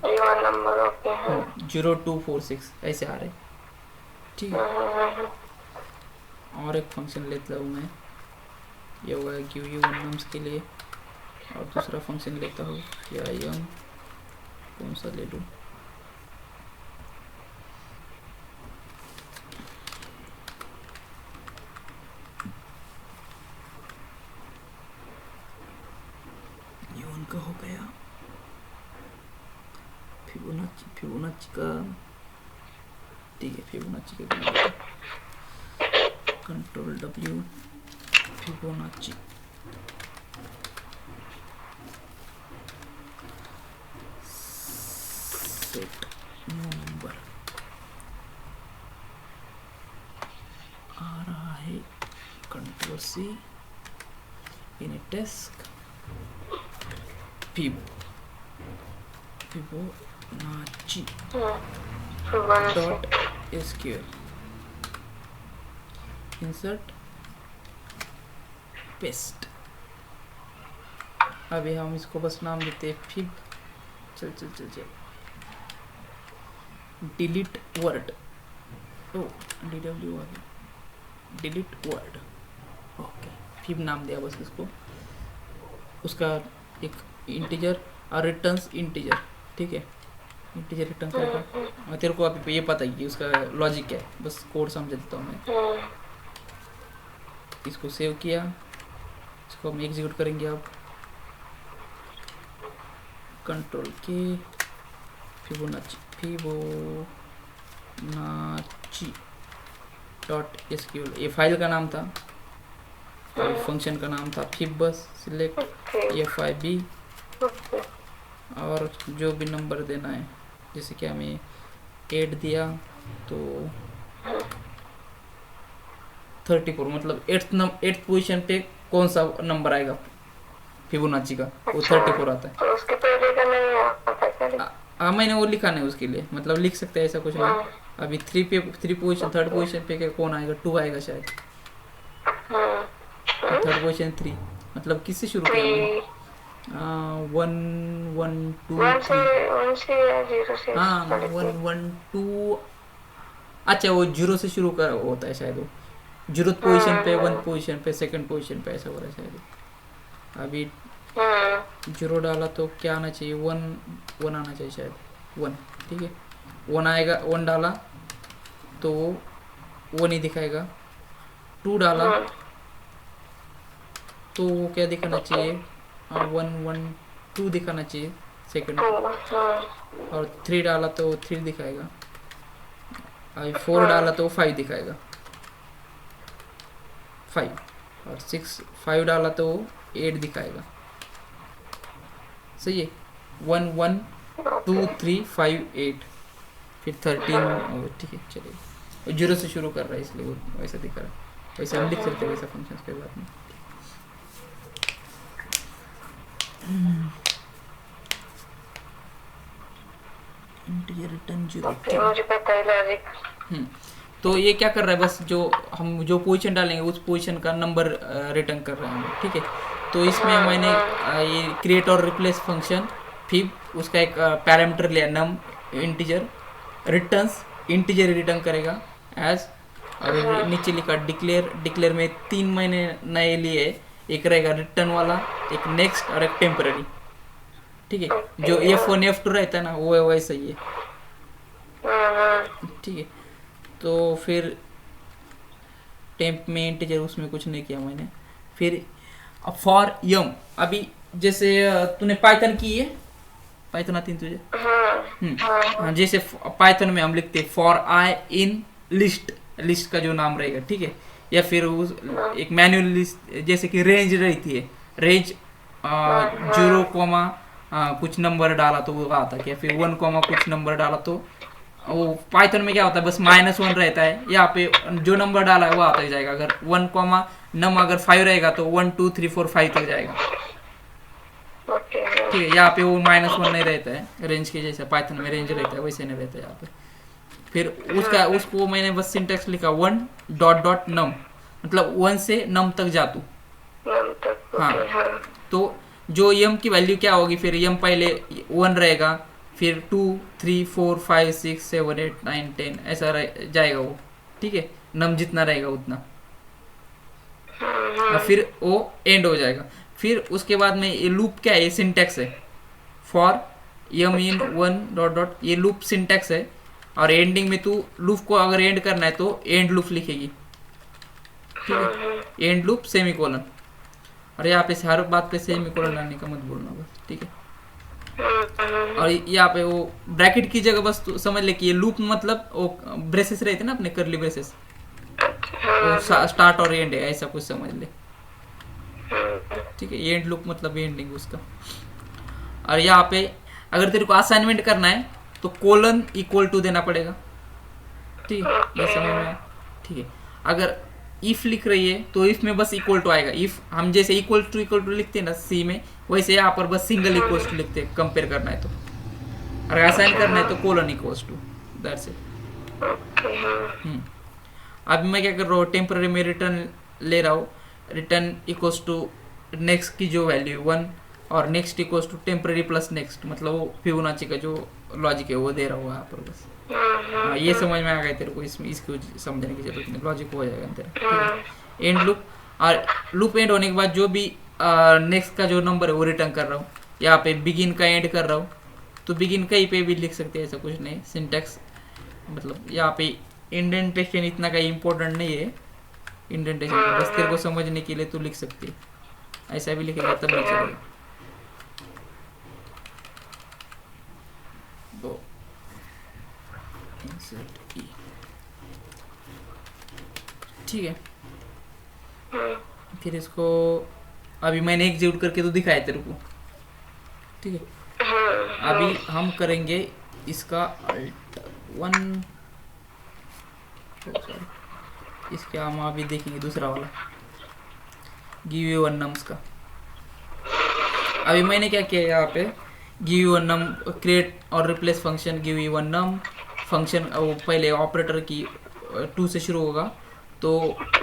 0246 ऐसे आ रहे। ठीक है और एक फंक्शन लेता हूँ मैं ये होगा गिव यू वन नम्स के लिए और दूसरा फंक्शन लेता हूँ कौन सा ले लूँ का हो गया फिबोनाची का। ठीक है फिबोनाची का control W Fibonacci set no number आ रहा है control C in task Fibonacci dot SQL insert paste. अभी हम इसको बस नाम देते हैं फिब चल डिलीट वर्ड ओ DW आ गया डिलीट वर्ड ओके फिब नाम दिया बस इसको उसका एक इंटीजर और रिटर्न्स इंटीजर। ठीक है इंटीजर रिटर्न करेगा और तेरे को अभी ये पता ही कि उसका लॉजिक क्या है बस कोड समझ देता हूँ मैं। इसको सेव किया इसको हम एग्जीक्यूट करेंगे अब कंट्रोल के फिबोनाची डॉट SQL ये फाइल का नाम था और फंक्शन का नाम था फिब बस सिलेक्ट FIB और जो भी नंबर देना है जैसे कि हमें 8 दिया तो 34 मतलब 8th पोजीशन पे कौन सा नंबर आएगा फिबोनाची का वो 34 आता है। तो उसके पहले का नहीं आता क्या? हाँ मैंने वो लिखा नहीं उसके लिए मतलब लिख सकते हैं ऐसा कुछ नहीं। अभी 3 पोजीशन 3rd पोजीशन पे कौन आएगा 2 आएगा शायद 3rd पोजीशन 3 मतलब किससे शुरू किया 1 1 2 3 हाँ 1 1 2 अच्छा वो 0 से शुरू कर होता है शायद वो 0th पोजीशन पे 1 पोजीशन पे 2nd पोजीशन पे ऐसा हो रहा है शायद। अभी 0 डाला तो क्या आना चाहिए 1 आना चाहिए शायद 1। ठीक है 1 आएगा 1 डाला तो 1 ही दिखाएगा 2 डाला तो वो क्या दिखाना चाहिए 1 1 2 दिखाना चाहिए सेकंड और 3 डाला तो 3 दिखाएगा अभी 4 डाला तो 5 दिखाएगा 5 और 5 डाला तो 8 दिखाएगा। सही है 1 1 2 3 5 8 फिर 13 ठीक है चलिए 0 से शुरू कर रहा है इसलिए वो वैसा दिखा रहा है वैसे हम लिख सकते हैं वैसा फंक्शन के बाद में। इंटीजर रिटर्न 0 मुझे पता है लॉजिक। तो ये क्या कर रहा है बस जो हम जो पोजीशन डालेंगे उस पोजीशन का नंबर रिटर्न कर रहे हैं। ठीक है तो इसमें मैंने ये क्रिएट और रिप्लेस फंक्शन फिर उसका एक पैरामीटर लिया नम इंटीजर रिटर्न्स इंटीजर रिटर्न करेगा एज और नीचे लिखा डिक्लेयर में 3 महीने नए लिए एक रहेगा रिटर्न वाला एक नेक्स्ट और एक टेम्पररी। ठीक है, जो F1 F2 रहता है ना वो वैसा ही है, ठीक है। तो फिर टेम्प में इंटीजर उसमें कुछ नहीं किया मैंने। फिर फॉर यम, अभी जैसे तूने पाइथन की है, पाइथन आती है तुझे? हाँ, जैसे पाइथन में हम लिखते हैं for I in list, list का जो नाम रहेगा, ठीक है, या फिर उस एक मैनुअल लिस्ट, जैसे कि रेंज रहती है, रेंज 0 कॉमा कुछ नंबर डाला तो वो आता है, या फिर 1 कॉमा कुछ नंबर डाला तो वो पाइथन में क्या होता है, बस -1 रहता है, यहाँ पे जो नंबर डाला है वो आता ही जाएगा। अगर 1 कॉमा नम अगर 5 रहेगा तो 1 2 3 4 5 तक जाएगा, ठीक है। यहाँ पे वो -1 नहीं रहता है, रेंज के जैसे पाइथन में रेंज रहता है वैसे नहीं रहता है यहाँ पे। फिर उसको मैंने बस सिंटेक्स लिखा 1 डॉट डॉट नम, मतलब 1 से नम तक जा तू। हाँ, तो जो यम की वैल्यू क्या होगी, फिर यम पहले 1 रहेगा, फिर 2 3 4 5 6 7 8 9 10 ऐसा जाएगा वो, ठीक है, नम जितना रहेगा उतना, और फिर वो एंड हो जाएगा। फिर उसके बाद में ये लूप क्या है, ये सिंटेक्स है, for yum in 1 dot dot, ये लूप सिंटेक्स है। और एंडिंग में तू लूप को अगर एंड करना है तो एंड लूप लिखेगी, ठीक है, एंड लूप सेमीकोलन। और यहाँ पे हर बात पे सेमीकोलन लाने का मत बोलना बस, ठीक है। और यहाँ पे वो ब्रैकेट की जगह बस तू समझ ले कि ये लूप मतलब वो ब्रेसेस रहते ना अपने, करली ब्रेसेस, वो स्टार्ट और एंड है, ऐसा कुछ समझ ले, ठीक है। एंड लूप मतलब एंडिंग उसका। और यहाँ पे अगर तेरे को असाइनमेंट करना है तो कोलन इक्वल टू देना पड़ेगा, ठीक है, ये समझ में आया, ठीक है। अगर इफ लिख रही है तो इफ में बस इक्वल टू आएगा, इफ हम जैसे इक्वल टू लिखते हैं ना सी में, वैसे यहाँ पर बस सिंगल इक्वल टू लिखते हैं, कंपेयर करना है तो। अगर असाइन करना है तो कोलन इक्वल टू, दैट्स इट। अभी मैं क्या कर रहा हूँ, टेम्पररी में रिटर्न ले रहा हूँ, रिटर्न इक्वल्स टू नेक्स्ट की जो वैल्यू 1 और next equals to temporary plus next, मतलब वो फिबोनाची का जो लॉजिक है वो दे रहा हूँ यहाँ पर बस। हाँ, ये समझ में आ गया तेरे को, इसमें इसको समझने की जरूरत नहीं, लॉजिक हो जाएगा तेरा, ठीक है। एंड लूप, और लूप एंड होने के बाद जो भी नेक्स्ट का जो नंबर है वो रिटर्न कर रहा हूँ। यहाँ पे बिगिन का एंड कर रहा हूँ, तो बिगिन कहीं पे भी लिख सकते हैं, ऐसा कुछ नहीं। सिंटेक्स मतलब यहाँ पे इंडेंटेशन इतना का इम्पोर्टेंट नहीं है, इंडेंटेशन बस तेरे को समझने के लिए तू लिख सकती है, ऐसा भी लिखेगा तब नहीं चलेगा। ठीक है, फिर इसको अभी मैंने एग्जीक्यूट करके तो दिखाया तेरे को, ठीक है। अभी हम करेंगे इसका अल्ट 1, इसके हम अभी देखेंगे दूसरा वाला गिव यू वन नम्स का। अभी मैंने क्या किया यहाँ पे, give you one num create or replace function, give you one num function वो पहले ऑपरेटर की 2 से शुरू होगा, तो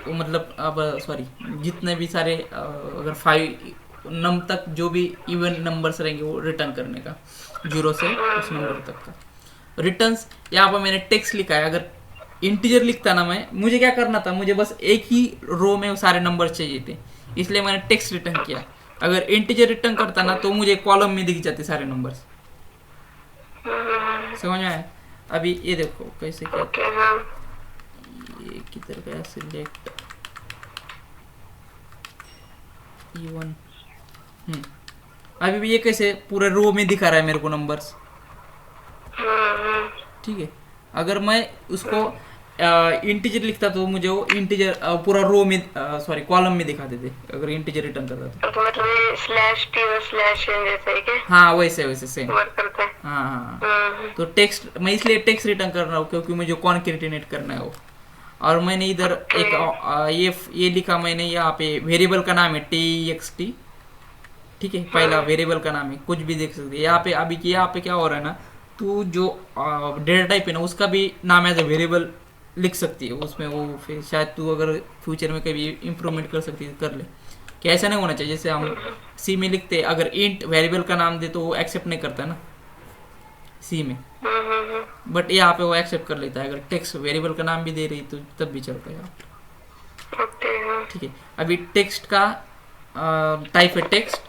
वो मतलब अब सॉरी जितने भी सारे अगर 5 नम तक जो भी इवन नंबर्स रहेंगे वो रिटर्न करने का, 0 से उस नंबर तक का रिटर्न्स। यहाँ पर मैंने टेक्स्ट लिखा है, अगर इंटीजर लिखता ना मैं, मुझे क्या करना था, मुझे बस एक ही रो में वो सारे नंबर चाहिए थे, इसलिए मैंने टेक्स्ट रिटर्न किया। अगर इंटीजर रिटर्न करता ना तो मुझे कॉलम में दिख जाते सारे नंबर्स, समझ में आया। अभी ये देखो कैसे क्या, ये किधर गया, सिलेक्ट E1, अभी भी ये कैसे पूरे रो में दिखा रहा है मेरे को नंबर्स, ठीक है। अगर मैं उसको इंटीजर लिखता तो मुझे वो इंटीजर पूरा रो में सॉरी कॉलम में दिखा देते, अगर इंटीजर रिटर्न करता तो मतलब स्लैश टी और स्लैश एन जैसा ही क्या? हाँ वैसे वैसे सेम वर्क करता है। हाँ। तो टेक्स्ट मैं इसलिए टेक्स्ट रिटर्न कर रहा हूँ क्योंकि मुझे कॉन्केटेनेट करना है वो। और मैंने इधर एक ये लिखा मैंने, यहाँ पे वेरिएबल का नाम है TXT, ठीक है, पहला वेरिएबल का नाम है, कुछ भी देख सकते हैं। यहाँ पे अभी यहाँ पे क्या हो रहा है ना, तू जो डेटा टाइप है ना उसका भी नाम एज ए वेरिएबल लिख सकती है उसमें, वो फिर शायद तू अगर फ्यूचर में कभी इम्प्रूवमेंट कर सकती है कर ले, कि ऐसा नहीं होना चाहिए जैसे हम सी में लिखते हैं, अगर इंट वेरिएबल का नाम दे तो वो एक्सेप्ट नहीं करता ना सी में, बट यहाँ पे वो एक्सेप्ट कर लेता है। अगर टेक्स्ट वेरिएबल का नाम भी दे रही तो तब भी चलता है, ठीक है। अभी टेक्स्ट का टाइप है टेक्स्ट,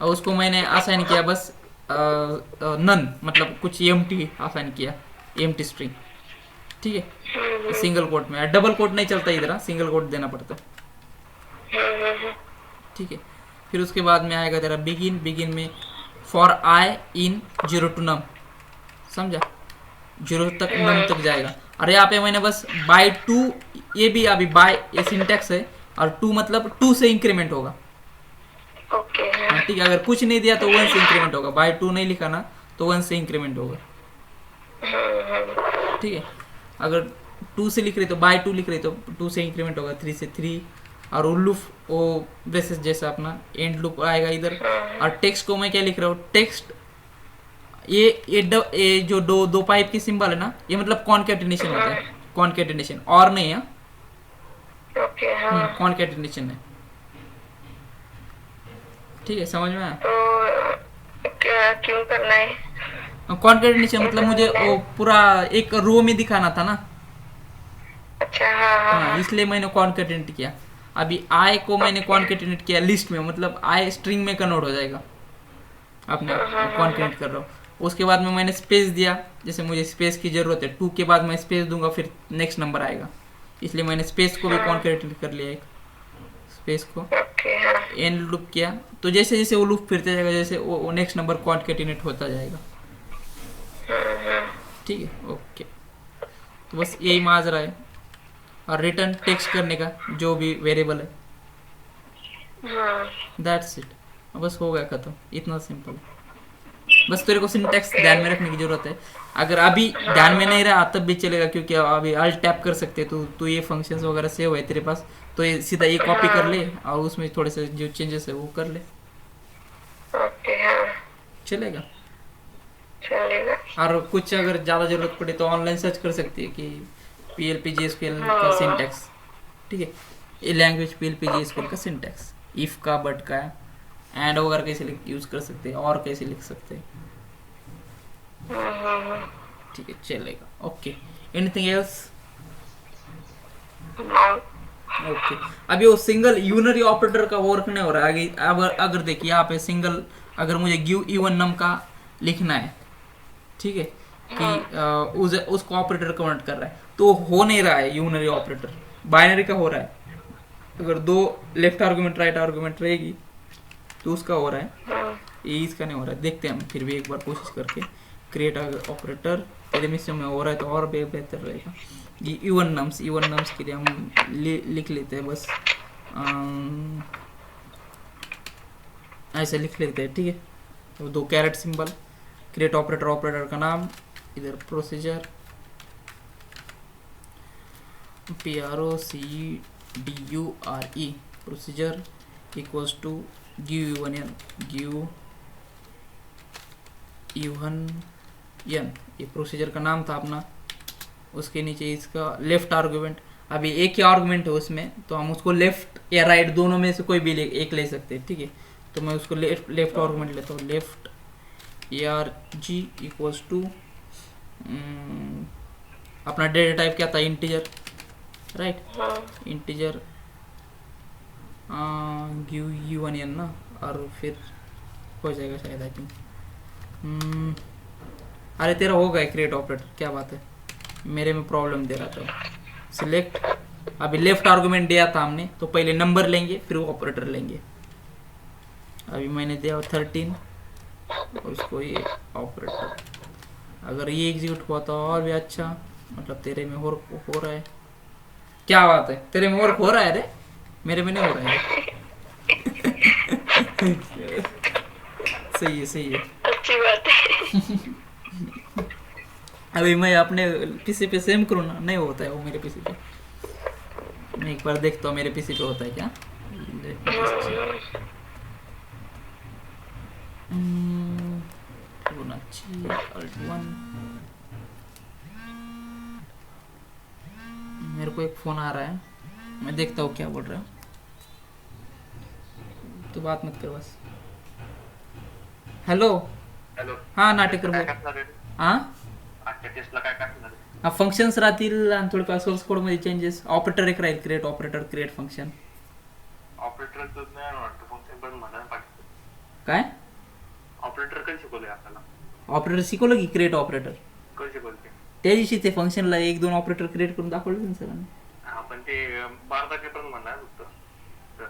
और उसको मैंने असाइन किया बस नन, मतलब कुछ एम्प्टी आसान किया, एम्प्टी स्ट्रिंग, ठीक है। सिंगल कोट में, डबल कोट नहीं चलता इधर, सिंगल कोट देना पड़ता है, ठीक है। फिर उसके बाद में आएगा तेरा बिगिन, बिगिन में for I in 0 to num, समझा, 0 तक नम तक जाएगा। और यहाँ पे मैंने बस बाय 2, ये भी अभी बाय ये सिंटेक्स है, और 2 मतलब 2 से इंक्रीमेंट होगा, ओके। हाँ ठीक है। अगर कुछ नहीं दिया तो 1 से इंक्रीमेंट होगा, बाय 2 नहीं लिखा ना तो 1 से इंक्रीमेंट होगा, ठीक है। अगर 2 से लिख रहे तो बाय 2 लिख रहे तो 2 से इंक्रीमेंट होगा, 3 से 3। और वो लूप, वो ब्रेसेस जैसा अपना एंड लूप आएगा इधर। और टेक्स्ट को मैं क्या लिख रहा हूँ, टेक्स्ट ये जो दो पाइप की सिंबल है ना, ये मतलब कॉन्केटिनेशन होता है, कॉन्केटिनेशन, और नहीं है, ओके। हाँ, कॉन्केटिनेशन है, ठीक है, समझ में आया। तो क्या क्यों करना है? कॉन्केटिनेशन मतलब मुझे वो पूरा एक रो में दिखाना था ना, अच्छा। हाँ हाँ हाँ, इसलिए मैंने कॉन्केटिनेट किया। अभी आई को मैंने कॉन्केटिनेट किया लिस्ट में, मतलब आई स्ट्रिंग में कन्वर्ट हो जाएगा, अपने कॉन्केटिनेट कर रहा हूँ। उसके बाद में मैंने स्पेस दिया, जैसे मुझे स्पेस की जरूरत है, 2 के बाद मैं स्पेस दूंगा, फिर नेक्स्ट नंबर आएगा, इसलिए मैंने स्पेस को भी कॉन्केटिनेट कर लिया, एक स्पेस को ओके। हाँ, एंड लूप किया। तो जैसे जैसे वो लूप फिरते जाएगा, जैसे वो नेक्स्ट नंबर कॉन्केटिनेट होता जाएगा, ठीक है, ओके। तो बस यही माजरा है। और रिटर्न टेक्स्ट करने का जो भी वेरिएबल है, दैट्स इट, बस हो गया खत्म, इतना सिंपल है। बस तेरे को सिंटैक्स ध्यान में रखने की जरूरत है। अगर अभी ध्यान में नहीं रहा तब भी चलेगा, क्योंकि अभी अल्ट टैप कर सकते हैं, तो ये फंक्शंस वगैरह सेव है तेरे पास, तो ये सीधा ये कॉपी कर ले और उसमें थोड़े से जो चेंजेस है वो कर ले, ओके। हाँ, चलेगा। चलेगा। और कुछ अगर ज़्यादा ज़रूरत पड़े तो ऑनलाइन सर्च कर सकती है कि PLP JSQL का सिंटैक्स, ठीक है, ये लैंग्वेज PLP JSQL का सिंटैक्स, इफ का, बट का, एंड वगैरह कैसे यूज कर सकते हैं, और कैसे लिख सकते हैं, ठीक है, चलेगा, ओके। Anything else? ओके। अभी वो सिंगल यूनरी ऑपरेटर का वर्क नहीं हो रहा है आगे। अगर देखिए यहाँ पे सिंगल, अगर मुझे गिव इवन नम का लिखना है, ठीक है, कि उसको ऑपरेटर कन्वर्ट कर रहा है, तो हो नहीं रहा है यूनरी ऑपरेटर, बाइनरी का हो रहा है। अगर 2 लेफ्ट आर्गुमेंट राइट आर्गुमेंट रहेगी तो उसका हो रहा है, ये इसका नहीं हो रहा है। देखते हैं हम फिर भी एक बार कोशिश करके, क्रिएट ऑपरेटर एलिमिनेशन में हो रहा है तो और बेहतर रहेगा। ये इवन नम्स के लिए हम लिख लेते हैं, बस ऐसे लिख लेते हैं, ठीक है। तो 2 carat symbol, create operator, operator का नाम इधर procedure, PROCEDURE, procedure equals to give even an, ये प्रोसीजर का नाम था अपना। उसके नीचे इसका लेफ्ट आर्गुमेंट, अभी एक ही आर्गुमेंट है उसमें, तो हम उसको लेफ्ट या राइट दोनों में से कोई भी एक ले सकते हैं, ठीक है। तो मैं उसको लेफ्ट आर्गुमेंट लेता हूँ, लेफ्ट ARG इक्वल्स टू अपना डेटा टाइप क्या था, integer, right, integer give UN ना, और फिर हो जाएगा शायद, आई थिंक। अरे तेरा हो गया क्रिएट ऑपरेटर, क्या बात है, मेरे में प्रॉब्लम दे रहा था। सिलेक्ट, अभी लेफ्ट आर्गुमेंट दिया था हमने, तो पहले नंबर लेंगे फिर वो ऑपरेटर लेंगे। अभी मैंने दिया 13 और उसको ये ऑपरेटर, अगर ये एग्जीक्यूट हुआ तो और भी अच्छा, मतलब तेरे में हो रहा है, क्या बात है, तेरे में वर्क हो रहा है रे, मेरे में नहीं हो रहा है। सही है, अच्छी बात है। अभी मैं अपने पीसी पे सेम करूँ ना, नहीं होता है वो मेरे पीसी पे, मैं एक बार देखता हूँ मेरे पीसी पे होता है क्या। मेरे को एक फोन आ रहा है, मैं देखता हूँ क्या बोल रहा है, तो बात मत कर बस। हॅलो, हाँ नाटेकर बोल। हाँ फंक्शन्स राहतील आणि थोडेफार सोर्स कोड मध्ये चेंजेस, ऑपरेटर एक राहील, create operator, create function, operator नाही वाटतं फंक्शन पण म्हणायला पाहिजे काय ऑपरेटर कधी शिकवलंय आपल्याला? ऑपरेटर शिकवलं की क्रिएट ऑपरेटर. कधी शिकवलं ते? त्या दिवशी ते फंक्शनला 1-2 ऑपरेटर क्रिएट करून दाखवलं ना सरांनी. हा पण ते 12 तारखेपर्यंत म्हणणार फक्त तर.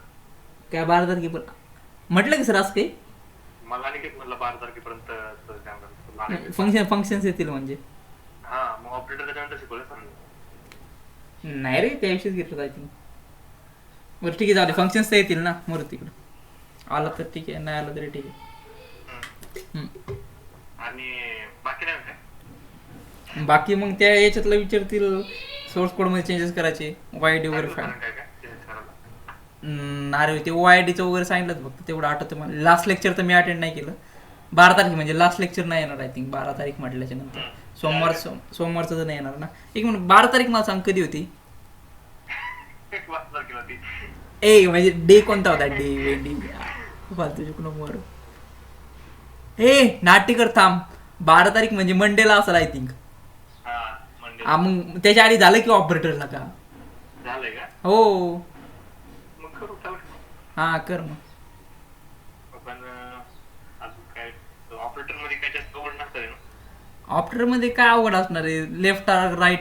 काय 12 तारखेपर्यंत म्हटलं की सर असं काही मला आणि किती म्हटलं 12 तारखेपर्यंत फंक्शन्स येतील म्हणजे. हा मग ऑपरेटर त्याच्यानंतर शिकवलं सर. नाही रे त्या दिवशीच घेतलं आय थिंक. बरं ठीक आहे जाऊ दे फंक्शन्स तर येतील ना मरू तिकडं. आलं तर ठीक आहे नाही आलं तरी ठीक आहे. आणि बाकी नाही काय? बाकी मग त्या याच्यातलं विचारतील सोर्स कोड मध्ये चेंजेस करायचे वायडी वगैरे काय फाईल. काय चेंज करायला? अरे ते OIDचं वगैरे सांगितलं फक्त तेवढं आठवतं मला. लास्ट लेक्चर तर मी अटेंड नाही केलं. 12 तारीख म्हणजे लास्ट लेक्चर नाही येणार आय थिंक 12 तारीख म्हटल्याच्या नंतर. सोमवारचं तर नाही येणार ना. एक मिनिट 12 तारीख मला सांग कधी होती? 12 तारखेला ती. ए म्हणजे डे कोणता होता डे वेंडी फालतू चुकलो मोर. ए नाट्यकर थांब 12 तारीख म्हणजे मंडेला असेल आय थिंक. हा मंडे मग त्याच्या आधी झालं की ऑपरेटरला का? झालंय का? हो मग करू चला. हा कर मग. पण अजून काय ऑपरेटर मध्ये काय जास्त अवघड नसतं ना? ऑपरेटर मध्ये काय अवघड असणार आहे लेफ्ट राईट